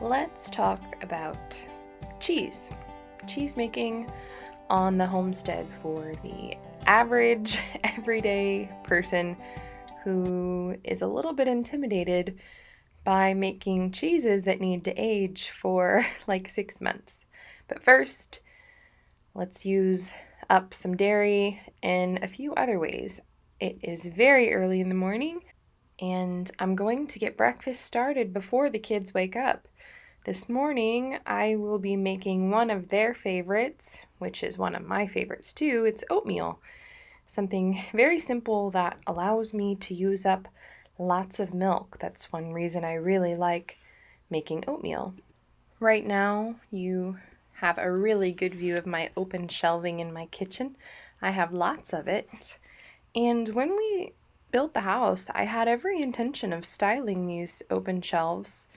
Let's talk about cheese. Cheese making on the homestead for the average, everyday person who is a little bit intimidated by making cheeses that need to age for like 6 months. But first, let's use up some dairy in a few other ways. It is very early in the morning, and I'm going to get breakfast started before the kids wake up. This morning, I will be making one of their favorites, which is one of my favorites too. It's oatmeal. Something very simple that allows me to use up lots of milk. That's one reason I really like making oatmeal. Right now, you have a really good view of my open shelving in my kitchen. I have lots of it. And when we built the house, I had every intention of styling these open shelves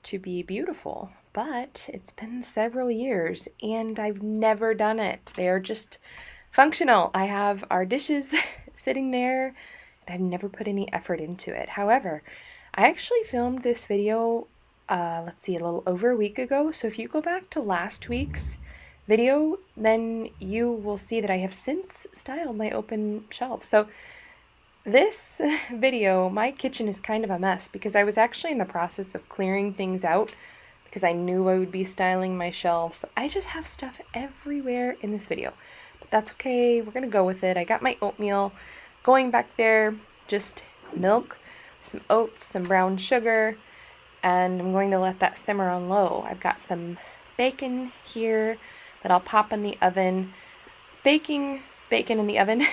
to be beautiful, but it's been several years and I've never done it. They're just functional. I have our dishes sitting there and I've never put any effort into it. However, I actually filmed this video, a little over a week ago. So if you go back to last week's video, then you will see that I have since styled my open shelf. So this video, my kitchen is kind of a mess because I was actually in the process of clearing things out because I knew I would be styling my shelves. So I just have stuff everywhere in this video, but that's okay. We're gonna go with it. I got my oatmeal going back there, just milk, some oats, some brown sugar, and I'm going to let that simmer on low. I've got some bacon here that I'll pop in the oven. Baking bacon in the oven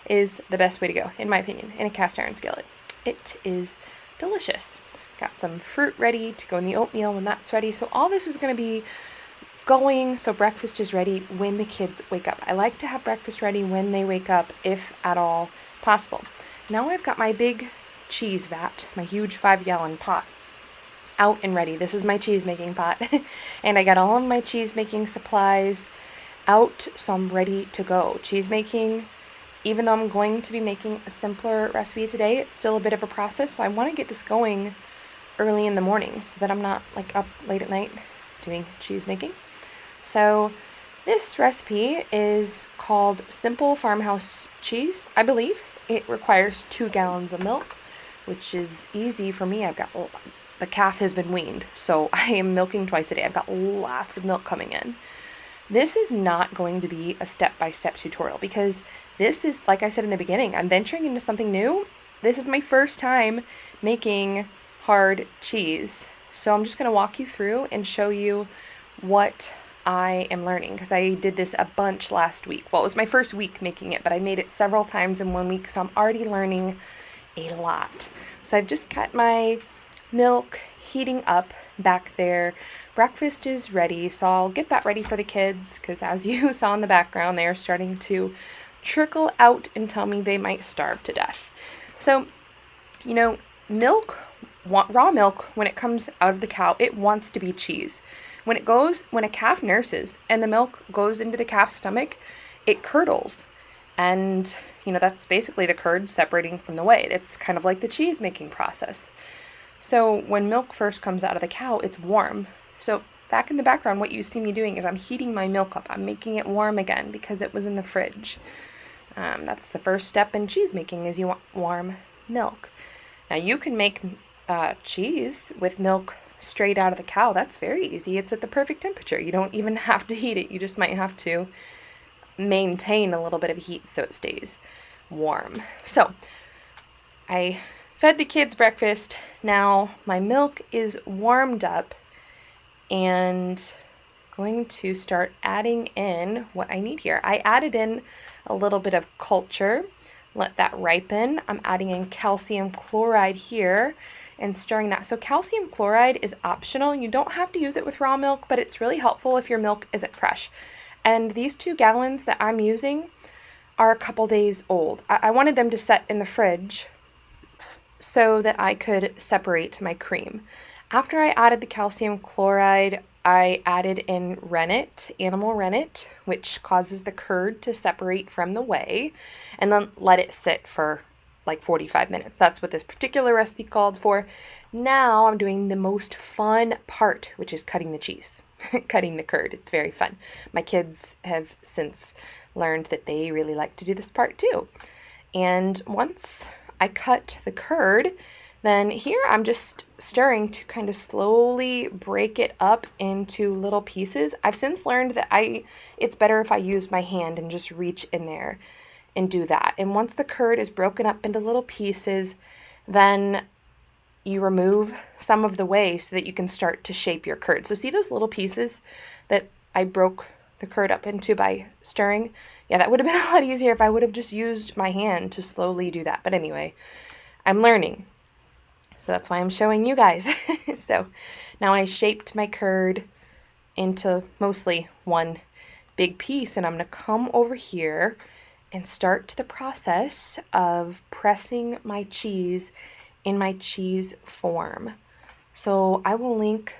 is the best way to go, in my opinion, in a cast iron skillet. It is delicious. Got some fruit ready to go in the oatmeal when that's ready. So all this is going to be going so breakfast is ready when the kids wake up. I like to have breakfast ready when they wake up, if at all possible. Now I've got my big cheese vat, my huge 5-gallon pot, out and ready. This is my cheese making pot. And I got all of my cheese making supplies out, so I'm ready to go. Cheese making, even though I'm going to be making a simpler recipe today, it's still a bit of a process. So I want to get this going early in the morning so that I'm not like up late at night doing cheese making. So this recipe is called Simple Farmhouse Cheese, I believe. It requires 2 gallons of milk, which is easy for me. The calf has been weaned, so I am milking twice a day. I've got lots of milk coming in. This is not going to be a step-by-step tutorial because this is, like I said in the beginning, I'm venturing into something new. This is my first time making hard cheese. So I'm just going to walk you through and show you what I am learning because I did this a bunch last week. Well, it was my first week making it, but I made it several times in 1 week, so I'm already learning a lot. So I've just got my milk heating up back there. Breakfast is ready, so I'll get that ready for the kids because as you saw in the background, they are starting to trickle out and tell me they might starve to death. So, milk, raw milk, when it comes out of the cow, it wants to be cheese. When a calf nurses and the milk goes into the calf's stomach, it curdles. And, that's basically the curd separating from the whey. It's kind of like the cheese making process. So when milk first comes out of the cow, it's warm. So back in the background, what you see me doing is I'm heating my milk up. I'm making it warm again because it was in the fridge. That's the first step in cheese making, is you want warm milk. Now you can make cheese with milk straight out of the cow. That's very easy. It's at the perfect temperature. You don't even have to heat it. You just might have to maintain a little bit of heat so it stays warm. So I fed the kids breakfast. Now my milk is warmed up and going to start adding in what I need here. I added in a little bit of culture, let that ripen. I'm adding in calcium chloride here and stirring that. So calcium chloride is optional. You don't have to use it with raw milk, but it's really helpful if your milk isn't fresh. And these 2 gallons that I'm using are a couple days old. I wanted them to set in the fridge so that I could separate my cream. After I added the calcium chloride, I added in rennet, animal rennet, which causes the curd to separate from the whey, and then let it sit for like 45 minutes. That's what this particular recipe called for. Now I'm doing the most fun part, which is cutting the cheese, cutting the curd. It's very fun. My kids have since learned that they really like to do this part too. And once I cut the curd, then here I'm just stirring to kind of slowly break it up into little pieces. I've since learned that it's better if I use my hand and just reach in there and do that. And once the curd is broken up into little pieces, then you remove some of the whey so that you can start to shape your curd. So see those little pieces that I broke the curd up into by stirring? Yeah, that would have been a lot easier if I would have just used my hand to slowly do that. But anyway, I'm learning. So that's why I'm showing you guys. So now I shaped my curd into mostly one big piece, and I'm going to come over here and start the process of pressing my cheese in my cheese form. So I will link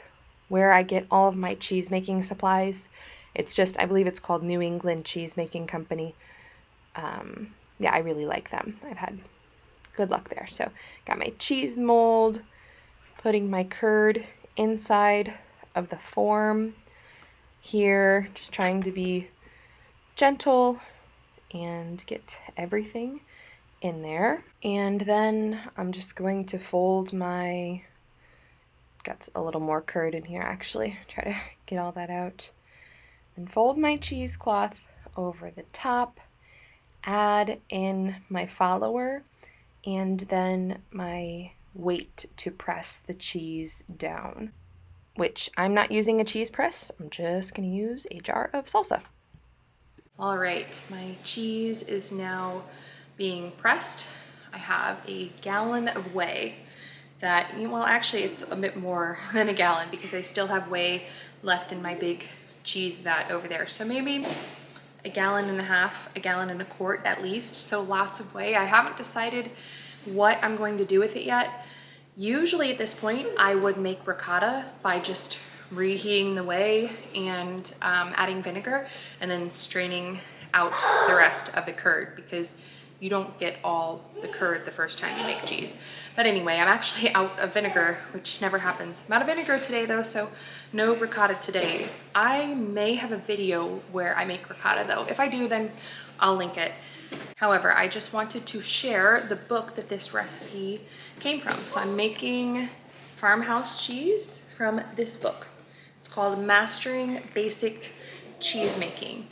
where I get all of my cheese making supplies. It's just, I believe it's called New England Cheesemaking Company. Yeah, I really like them. I've had good luck there. So got my cheese mold, putting my curd inside of the form here, just trying to be gentle and get everything in there. And then I'm just going to fold got a little more curd in here actually, try to get all that out. And fold my cheesecloth over the top, add in my follower, and then my weight to press the cheese down, which I'm not using a cheese press. I'm just going to use a jar of salsa. All right, my cheese is now being pressed. I have a gallon of whey that, well, actually it's a bit more than a gallon because I still have whey left in my big cheese vat over there. So maybe a gallon and a half, a gallon and a quart at least. So lots of whey. I haven't decided what I'm going to do with it yet. Usually at this point, I would make ricotta by just reheating the whey and adding vinegar and then straining out the rest of the curd, because you don't get all the curd the first time you make cheese. But anyway, I'm actually out of vinegar, which never happens. I'm out of vinegar today though, so no ricotta today. I may have a video where I make ricotta though. If I do, then I'll link it. However, I just wanted to share the book that this recipe came from. So I'm making Farmhouse Cheese from this book. It's called Mastering Basic Cheesemaking.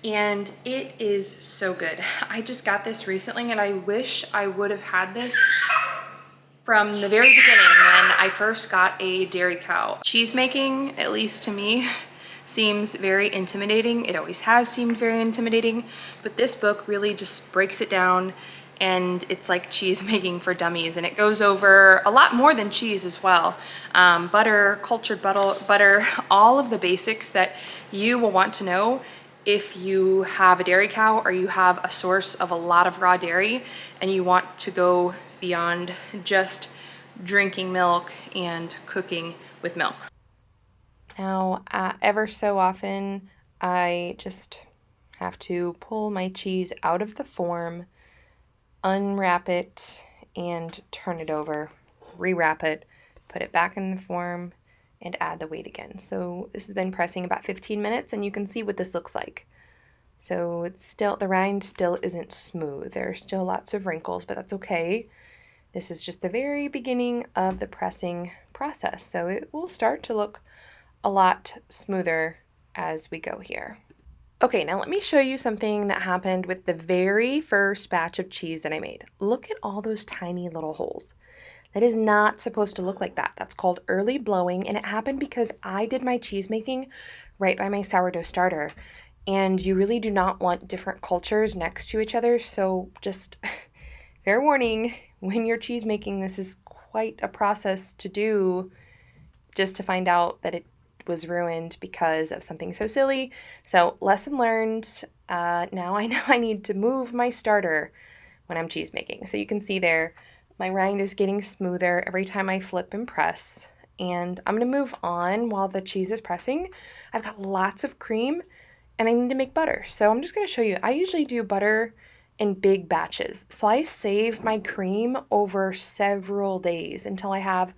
And it is so good. I just got this recently and I wish I would have had this from the very beginning when I first got a dairy cow. Cheesemaking, at least to me, seems very intimidating. It always has seemed very intimidating, but this book really just breaks it down, and it's like cheese making for dummies, and it goes over a lot more than cheese as well. Butter, cultured butter, all of the basics that you will want to know if you have a dairy cow or you have a source of a lot of raw dairy and you want to go beyond just drinking milk and cooking with milk. Now, ever so often, I just have to pull my cheese out of the form, unwrap it, and turn it over, rewrap it, put it back in the form, and add the weight again. So this has been pressing about 15 minutes, and you can see what this looks like. So it's still, the rind still isn't smooth. There are still lots of wrinkles, but that's okay. This is just the very beginning of the pressing process. So it will start to look a lot smoother as we go here. Okay, now let me show you something that happened with the very first batch of cheese that I made. Look at all those tiny little holes. That is not supposed to look like that. That's called early blowing, and it happened because I did my cheese making right by my sourdough starter. And you really do not want different cultures next to each other, so just fair warning, when you're cheese making, this is quite a process to do just to find out that it was ruined because of something so silly. So lesson learned. Now I know I need to move my starter when I'm cheese making. So you can see there, my rind is getting smoother every time I flip and press. And I'm gonna move on while the cheese is pressing. I've got lots of cream and I need to make butter. So I'm just gonna show you. I usually do butter in big batches. So I save my cream over several days until I have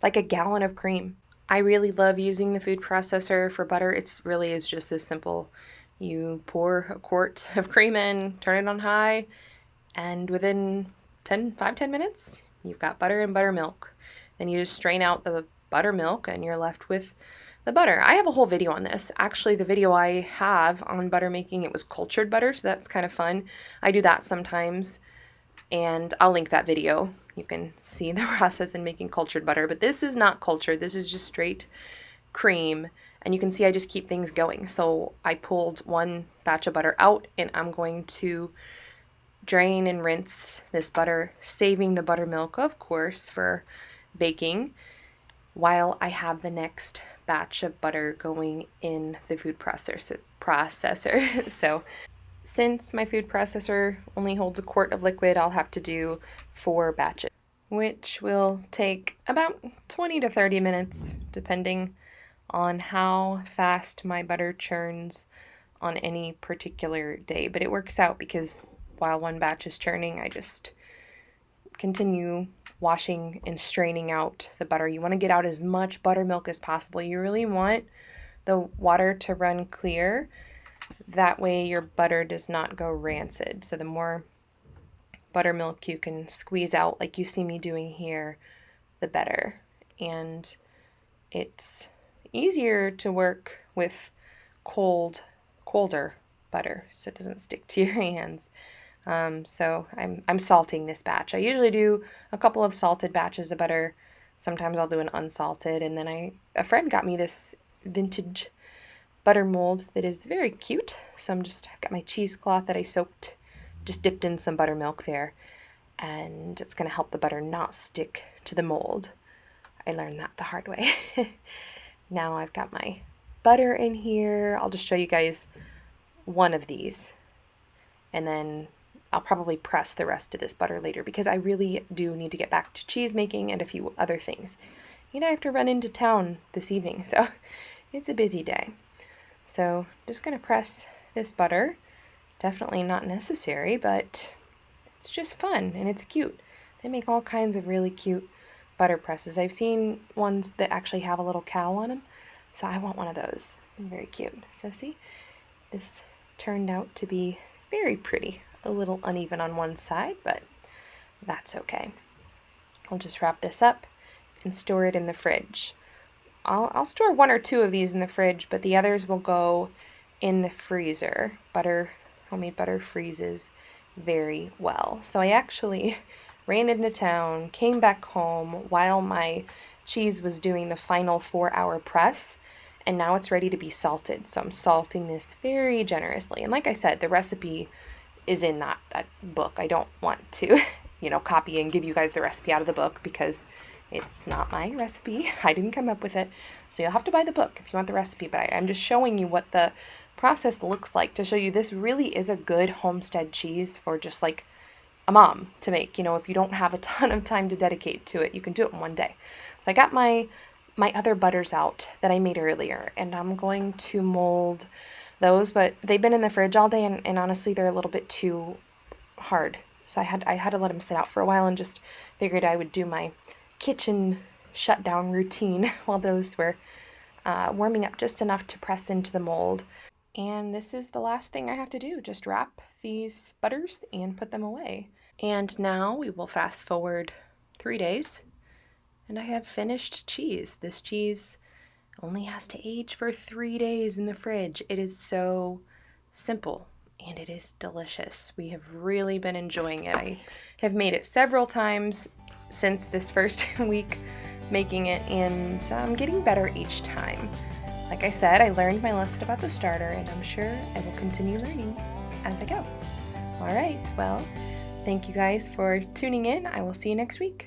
like a gallon of cream. I really love using the food processor for butter. It's really is just as simple. You pour a quart of cream in, turn it on high, and within 5-10 minutes, you've got butter and buttermilk. Then you just strain out the buttermilk and you're left with the butter. I have a whole video on this. Actually, the video I have on butter making, it was cultured butter, so that's kind of fun. I do that sometimes, and I'll link that video. You can see the process in making cultured butter, but this is not cultured. This is just straight cream, and you can see I just keep things going. So I pulled one batch of butter out, and I'm going to drain and rinse this butter, saving the buttermilk, of course, for baking, while I have the next batch of butter going in the food processor. So since my food processor only holds a quart of liquid, I'll have to do 4 batches, which will take about 20 to 30 minutes, depending on how fast my butter churns on any particular day. But it works out because while one batch is churning, I just continue washing and straining out the butter. You want to get out as much buttermilk as possible. You really want the water to run clear. That way your butter does not go rancid. So the more buttermilk you can squeeze out, like you see me doing here, the better. And it's easier to work with colder butter, so it doesn't stick to your hands. So I'm salting this batch. I usually do a couple of salted batches of butter. Sometimes I'll do an unsalted. And then a friend got me this vintage butter mold that is very cute. So I've got my cheesecloth that I soaked, just dipped in some buttermilk there, and it's going to help the butter not stick to the mold. I learned that the hard way. Now I've got my butter in here. I'll just show you guys one of these, and then I'll probably press the rest of this butter later because I really do need to get back to cheese making and a few other things. I have to run into town this evening, so it's a busy day. So just going to press this butter. Definitely not necessary, but it's just fun and it's cute. They make all kinds of really cute butter presses. I've seen ones that actually have a little cow on them, so I want one of those. Very cute. So see, this turned out to be very pretty. A little uneven on one side, but that's okay. I'll just wrap this up and store it in the fridge. I'll store 1 or 2 of these in the fridge, but the others will go in the freezer. Homemade butter freezes very well. So I actually ran into town, came back home while my cheese was doing the final 4-hour press, and now it's ready to be salted. So I'm salting this very generously. And like I said, the recipe is in that book. I don't want to, copy and give you guys the recipe out of the book because it's not my recipe. I didn't come up with it. So you'll have to buy the book if you want the recipe, but I'm just showing you what the process looks like to show you this really is a good homestead cheese for just like a mom to make. If you don't have a ton of time to dedicate to it, you can do it in one day. So I got my other butters out that I made earlier, and I'm going to mold those, but they've been in the fridge all day, and honestly they're a little bit too hard. So I had to let them sit out for a while and just figured I would do my kitchen shutdown routine while those were warming up just enough to press into the mold. And this is the last thing I have to do, just wrap these butters and put them away. And now we will fast forward 3 days, and I have finished cheese. This cheese only has to age for 3 days in the fridge. It is so simple and it is delicious. We have really been enjoying it. I have made it several times since this first week making it, and I'm getting better each time. Like I said, I learned my lesson about the starter, and I'm sure I will continue learning as I go. All right, well, thank you guys for tuning in. I will see you next week.